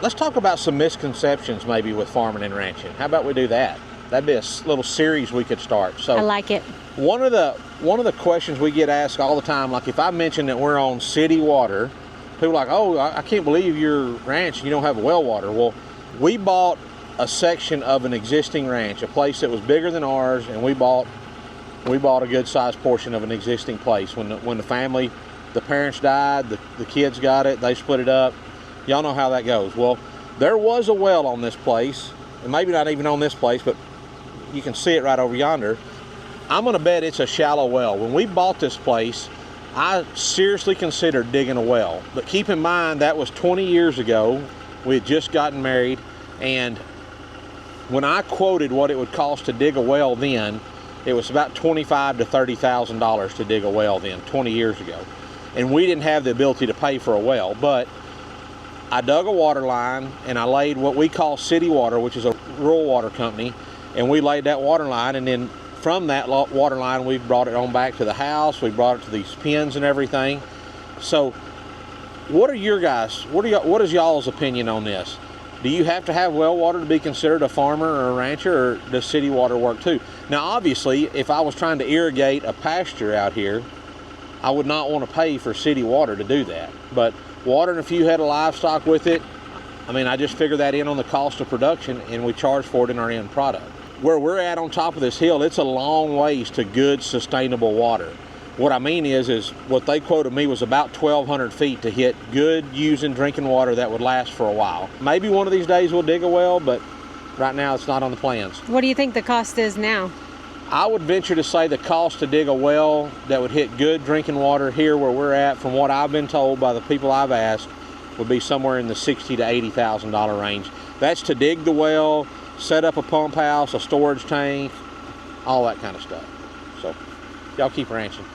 Let's talk about some misconceptions maybe with farming and ranching. How about we do that? That'd be a little series we could start. So I like it. one of the questions we get asked all the time, like if I mention that we're on city water, people are like, oh, I can't believe your ranch, you don't have well water. Well, we bought a section of an existing ranch, a place that was bigger than ours, and we bought a good sized portion of an existing place. When the family, the parents died, the kids got it, they split it up. Y'all know how that goes. Well, there was a well on this place, and maybe not even on this place, but you can see it right over yonder. I'm gonna bet it's a shallow well. When we bought this place, I seriously considered digging a well. But keep in mind, that was 20 years ago. We had just gotten married, and when I quoted what it would cost to dig a well then, it was about $25,000 to $30,000 to dig a well then, 20 years ago. And we didn't have the ability to pay for a well, but I dug a water line and I laid what we call city water, which is a rural water company, and we laid that water line, and then from that water line we brought it on back to the house. We brought it to these pens and everything. So what is y'all's opinion on this? Do you have to have well water to be considered a farmer or a rancher, or does city water work too? Now obviously, if I was trying to irrigate a pasture out here, I would not want to pay for city water to do that. But watering a few head of livestock with it, I mean, I just figure that in on the cost of production, and we charge for it in our end product. Where we're at on top of this hill, it's a long ways to good sustainable water. What I mean is what they quoted me was about 1,200 feet to hit good using drinking water that would last for a while. Maybe one of these days we'll dig a well, but right now it's not on the plans. What do you think the cost is now? I would venture to say the cost to dig a well that would hit good drinking water here where we're at, from what I've been told by the people I've asked, would be somewhere in the $60,000 to $80,000 range. That's to dig the well, set up a pump house, a storage tank, all that kind of stuff. So y'all keep ranching.